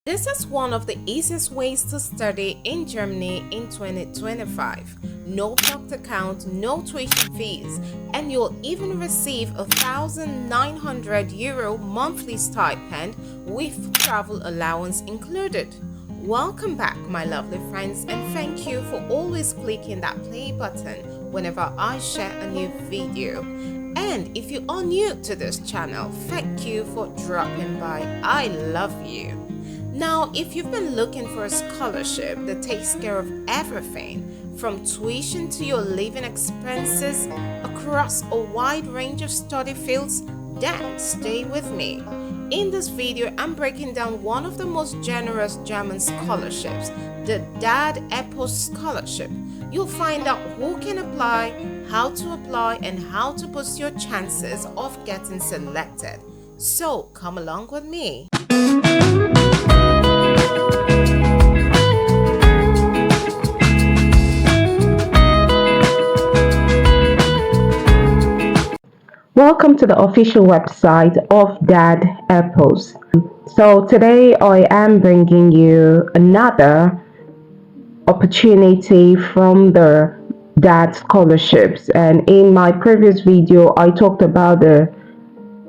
This is one of the easiest ways to study in Germany in 2025. No blocked account, no tuition fees, and you'll even receive a €1,900 monthly stipend with travel allowance included. Welcome back, my lovely friends, and thank you for always clicking that play button whenever I share a new video. And if you are new to this channel, thank you for dropping by. I love you. Now, if you've been looking for a scholarship that takes care of everything from tuition to your living expenses across a wide range of study fields, then stay with me. In this video, I'm breaking down one of the most generous German scholarships, the DAAD EPOS Scholarship. You'll find out who can apply, how to apply, and how to boost your chances of getting selected. So come along with me. Welcome to the official website of DAAD EPOS. So today I am bringing you another opportunity from the DAAD scholarships, and in my previous video I talked about the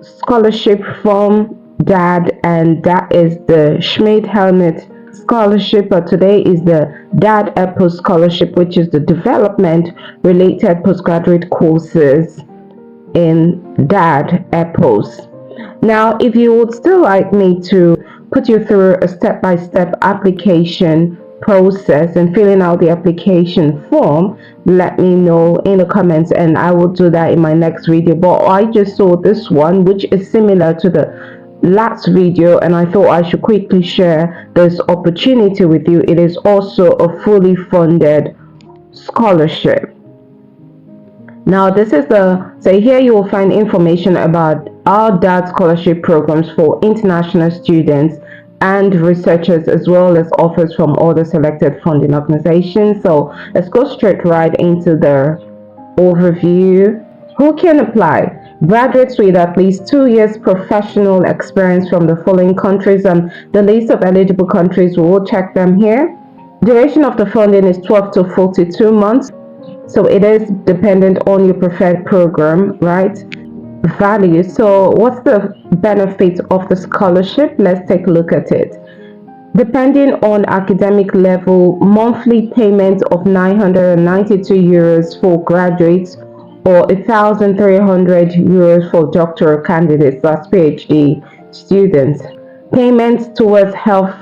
scholarship from DAAD, and that is the Schmidt-Helmut scholarship, but today is the DAAD EPOS scholarship, which is the development related postgraduate courses in DAAD EPOS. Now, if you would still like me to put you through a step-by-step application process and filling out the application form, let me know in the comments and I will do that in my next video. But I just saw this one which is similar to the last video, and I thought I should quickly share this opportunity with you. It is also a fully funded scholarship. Now, this is so here you will find information about our DAAD scholarship programs for international students and researchers, as well as offers from other selected funding organizations. So let's go straight right into the overview. Who can apply? Graduates with at least 2 years professional experience from the following countries, and the list of eligible countries, we will check them here. Duration of the funding is 12 to 42 months. So it is dependent on your preferred program, right? Value. So what's the benefit of the scholarship? Let's take a look at it. Depending on academic level, monthly payment of €992 for graduates or €1,300 for doctoral candidates, that's PhD students. Payments towards health,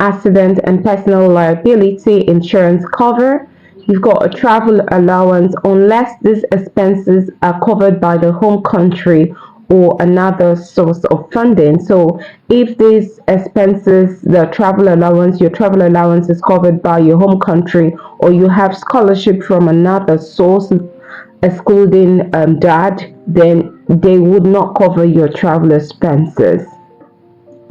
accident, and personal liability insurance cover. You've got a travel allowance unless these expenses are covered by the home country or another source of funding. So if these expenses, your travel allowance is covered by your home country, or you have scholarship from another source excluding DAAD, then they would not cover your travel expenses.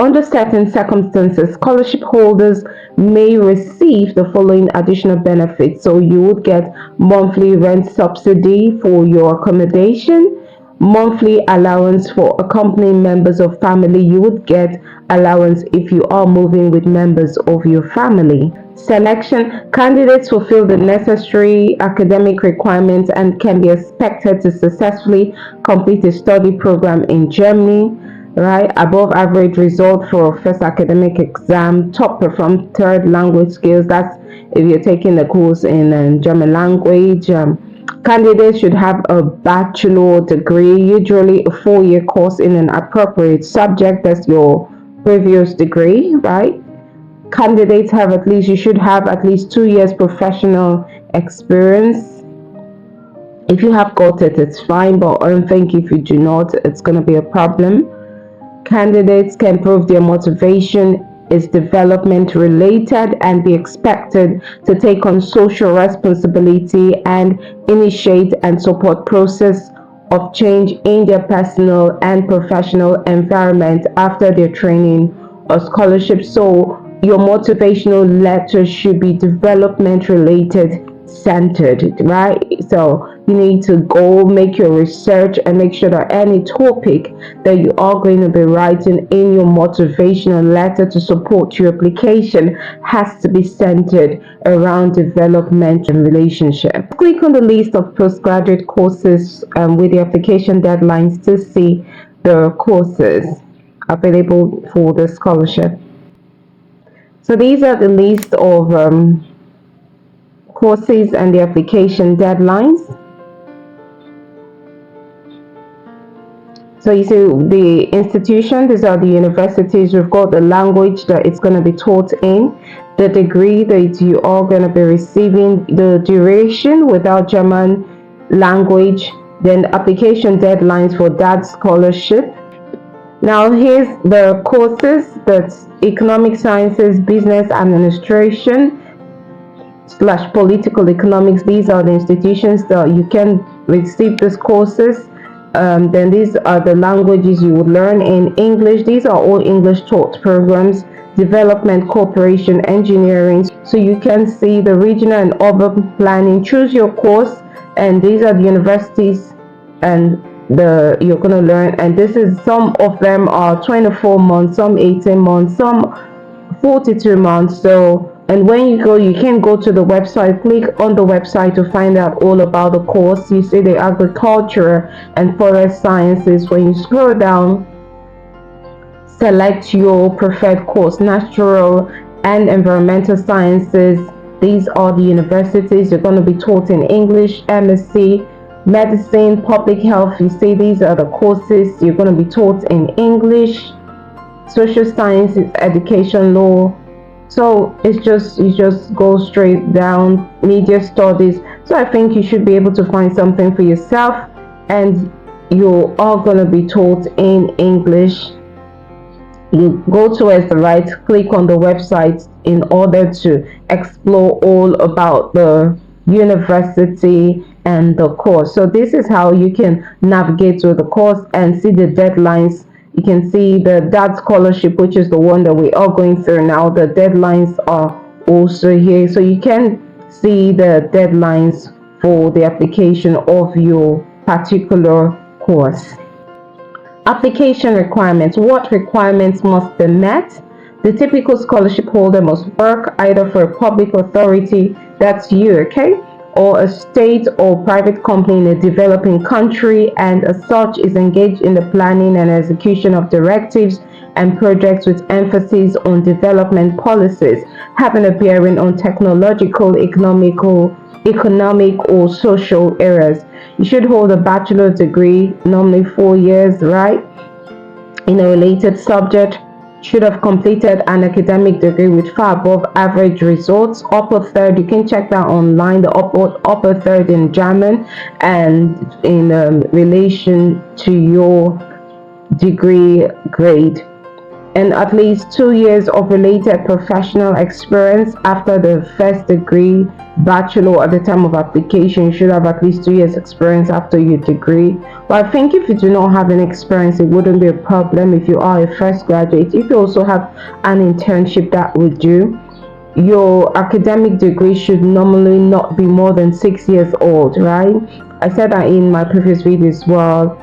Under certain circumstances, scholarship holders may receive the following additional benefits. So you would get monthly rent subsidy for your accommodation, monthly allowance for accompanying members of family. You would get allowance if you are moving with members of your family. Selection. Candidates fulfill the necessary academic requirements and can be expected to successfully complete a study program in Germany. Right, above average result for first academic exam, top perform third language skills. That's if you're taking the course in German language. Candidates should have a bachelor degree, usually a 4-year course in an appropriate subject. That's your previous degree, right? Candidates you should have at least 2 years professional experience. If you have got it, it's fine, but I don't think if you do not, it's going to be a problem. Candidates can prove their motivation is development related and be expected to take on social responsibility and initiate and support process of change in their personal and professional environment after their training or scholarship. So your motivational letter should be development related centered, right? So You need to go make your research and make sure that any topic that you are going to be writing in your motivational letter to support your application has to be centered around development and relationship. Click on the list of postgraduate courses with the application deadlines to see the courses available for the scholarship. So these are the list of courses and the application deadlines. So you see the institution, these are the universities. We've got the language that it's going to be taught in, the degree that you are going to be receiving, the duration without German language, then application deadlines for DAAD scholarship. Now here's the courses: that's economic sciences, business administration / political economics. These are the institutions that you can receive these courses. Then these are the languages you would learn in English. These are all English taught programs. Development, cooperation, engineering. So you can see the regional and urban planning. Choose your course, and these are the universities and you're going to learn. And this is, some of them are 24 months, some 18 months, some 42 months. So, and when you go, you can go to the website, click on the website to find out all about the course. You see the agriculture and forest sciences. When you scroll down, select your preferred course: natural and environmental sciences. These are the universities you're going to be taught in English. MSc medicine, public health. You see, these are the courses you're going to be taught in English. Social sciences, education, law. So it's just, you just go straight down. Media studies. So I think you should be able to find something for yourself, and you are going to be taught in English. You go towards the right, click on the website in order to explore all about the university and the course. So this is how you can navigate through the course and see the deadlines. You can see the DAAD scholarship, which is the one that we are going through now. The deadlines are also here, so you can see the deadlines for the application of your particular course. Application requirements. What requirements must be met? The typical scholarship holder must work either for a public authority, that's you, okay, or a state or private company in a developing country, and as such is engaged in the planning and execution of directives and projects with emphasis on development policies having a bearing on technological, economic or social areas. You should hold a bachelor's degree, normally 4 years, right, in a related subject. Should have completed an academic degree with far above average results. Upper third, you can check that online, the upper third in German, and in relation to your degree grade. And at least 2 years of related professional experience after the first degree. Bachelor, at the time of application, you should have at least 2 years experience after your degree. But I think if you do not have any experience, it wouldn't be a problem if you are a fresh graduate. If you also have an internship, that would do. Your academic degree should normally not be more than 6 years old, right? I said that in my previous video as well.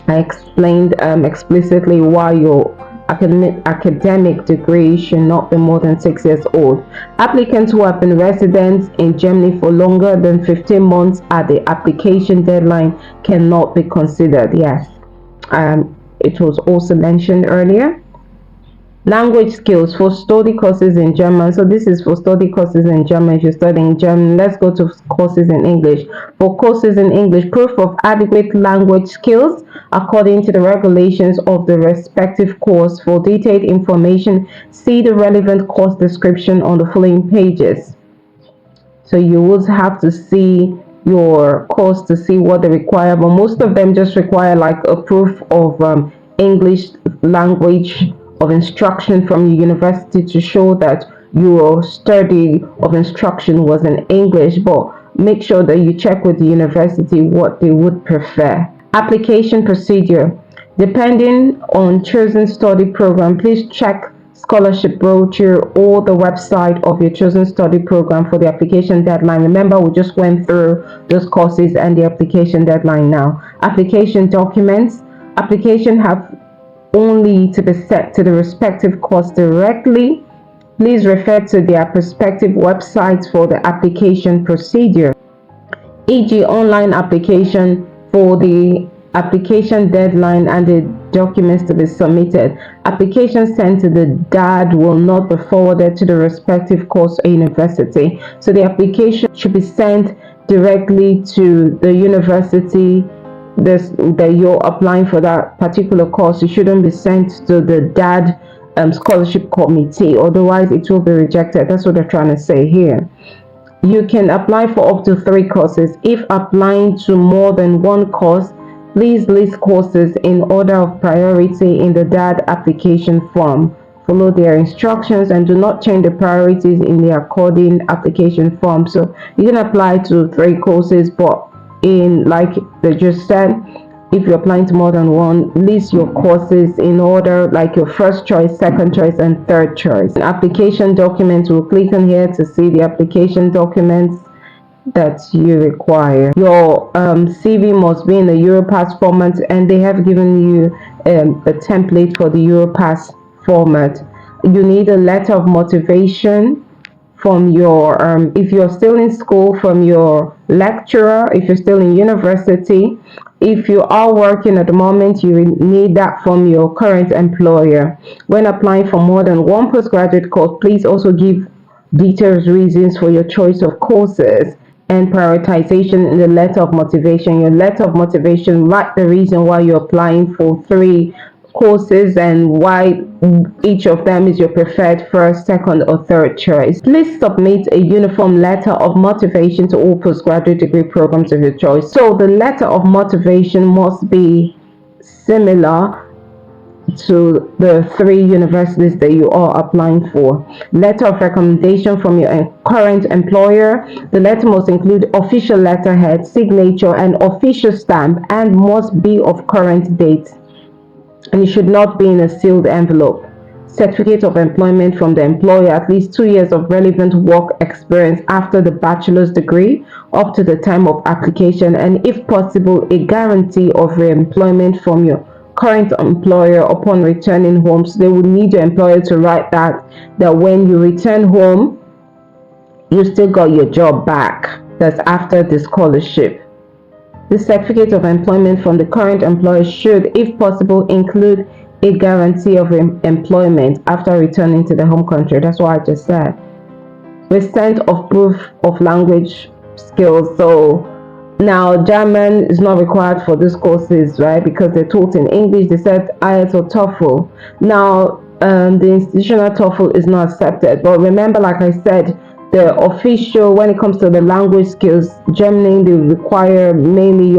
I explained explicitly why your academic degree should not be more than 6 years old. Applicants who have been residents in Germany for longer than 15 months at the application deadline cannot be considered. Yes, it was also mentioned earlier. Language skills for study courses in German. So this is for study courses in German. If you're studying German, let's go to courses in English. For courses in English, proof of adequate language skills according to the regulations of the respective course. For detailed information, see the relevant course description on the following pages. So you would have to see your course to see what they require, but most of them just require like a proof of English language of instruction from your university to show that your study of instruction was in English. But make sure that you check with the university what they would prefer. Application procedure. Depending on chosen study program, please check scholarship brochure or the website of your chosen study program for the application deadline. Remember, we just went through those courses and the application deadline now. Application documents. Application have only to be sent to the respective course directly. Please refer to their respective websites for the application procedure, e.g. online application for the application deadline and the documents to be submitted. Applications sent to the DAAD will not be forwarded to the respective course or university. So the application should be sent directly to the university that you're applying for that particular course. It shouldn't be sent to the DAAD scholarship committee, otherwise it will be rejected. That's what they're trying to say here. You can apply for up to 3 courses. If applying to more than one course, please list courses in order of priority in the DAAD application form. Follow their instructions and do not change the priorities in the according application form. So you can apply to 3 courses, but like they just said, if you're applying to more than one, list your courses in order, like your first choice, second choice, and third choice. Application documents, we'll click on here to see the application documents that you require. Your CV must be in the Europass format, and they have given you a template for the Europass format. You need a letter of motivation from your if you're still in school, from your lecturer. If you're still in university, if you are working at the moment, you need that from your current employer. When applying for more than one postgraduate course, please also give detailed reasons for your choice of courses and prioritization in the letter of motivation. Your letter of motivation, write the reason why you're applying for 3 courses and why each of them is your preferred first, second, or third choice. Please submit a uniform letter of motivation to all postgraduate degree programs of your choice. So the letter of motivation must be similar to the 3 universities that you are applying for. Letter of recommendation from your current employer. The letter must include official letterhead, signature, and official stamp, and must be of current date, and it should not be in a sealed envelope. Certificate of employment from the employer, at least 2 years of relevant work experience after the bachelor's degree up to the time of application, and if possible, a guarantee of re-employment from your current employer upon returning home. So they would need your employer to write that when you return home, you still got your job back. That's after the scholarship. The certificate of employment from the current employer should, if possible, include a guarantee of employment after returning to the home country. That's what I just said. Receipt of proof of language skills. So now German is not required for these courses, right? Because they're taught in English. They said IELTS or TOEFL. Now the institutional TOEFL is not accepted. But remember, like I said, the official, when it comes to the language skills, Germany, they require mainly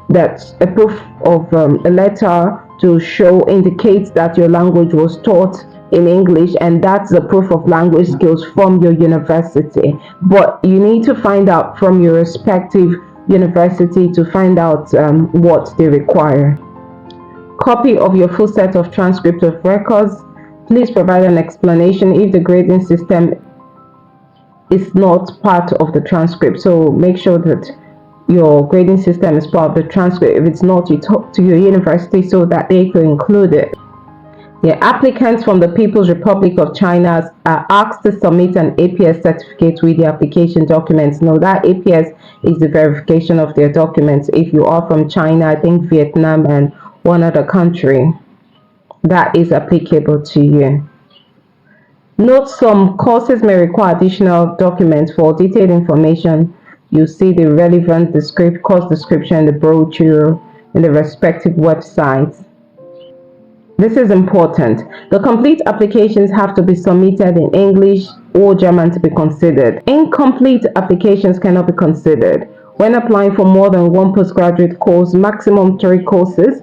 that's a proof of a letter to show, indicates that your language was taught in English, and that's the proof of language skills from your university. But you need to find out from your respective university to find out what they require. Copy of your full set of transcript of records. Please provide an explanation if the grading system is not part of the transcript. So make sure that your grading system is part of the transcript. If it's not, you talk to your university so that they can include it. The applicants from the People's Republic of China are asked to submit an APS certificate with the application documents. Now that APS is the verification of their documents. If you are from China, I think Vietnam and one other country, that is applicable to you. Note, some courses may require additional documents. For detailed information, you see the relevant course description in the brochure in the respective websites. This is important. The complete applications have to be submitted in English or German to be considered. Incomplete applications cannot be considered. When applying for more than one postgraduate course, maximum 3 courses,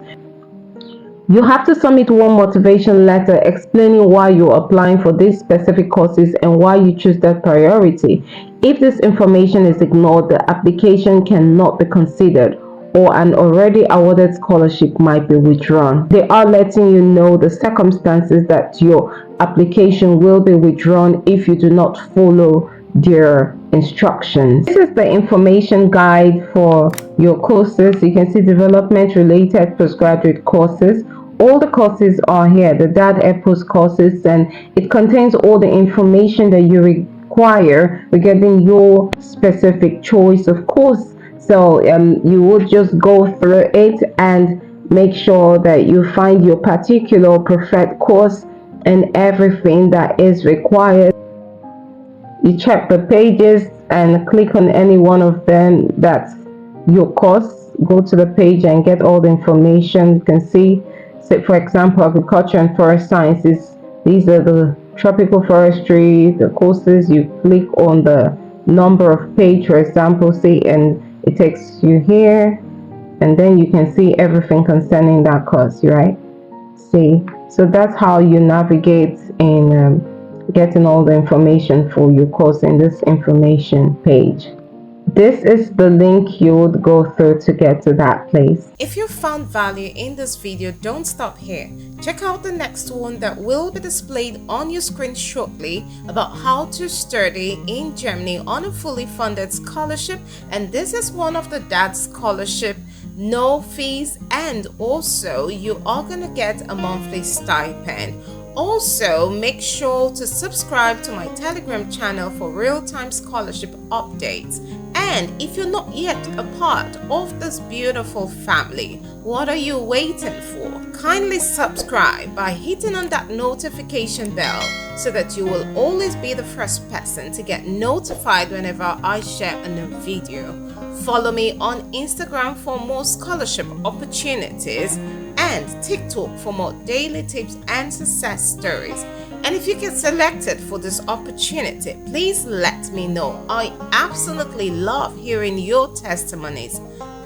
you have to submit one motivation letter explaining why you're applying for these specific courses and why you choose that priority. If this information is ignored, the application cannot be considered, or an already awarded scholarship might be withdrawn. They are letting you know the circumstances that your application will be withdrawn if you do not follow their instructions. This is the information guide for your courses. You can see development related postgraduate courses. All the courses are here, the DAAD EPOS courses, and it contains all the information that you require regarding your specific choice of course. So you will just go through it and make sure that you find your particular preferred course and everything that is required. You check the pages and click on any one of them that's your course. Go to the page and get all the information. You can see, say for example, agriculture and forest sciences. These are the tropical forestry, the courses. You click on the number of page, for example, say, and it takes you here, and then you can see everything concerning that course, right? See, so that's how you navigate in getting all the information for your course in this information page. This is the link you would go through to get to that place. If you found value in this video, don't stop here. Check out the next one that will be displayed on your screen shortly about how to study in Germany on a fully funded scholarship, and this is one of the DAAD scholarship, no fees, and also you are gonna get a monthly stipend. Also, make sure to subscribe to my Telegram channel for real-time scholarship updates. And if you're not yet a part of this beautiful family, what are you waiting for? Kindly subscribe by hitting on that notification bell so that you will always be the first person to get notified whenever I share a new video. Follow me on Instagram for more scholarship opportunities and TikTok for more daily tips and success stories. And if you get selected for this opportunity, please let me know. I absolutely love hearing your testimonies.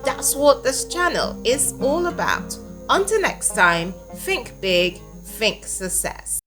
That's what this channel is all about. Until next time, think big, think success.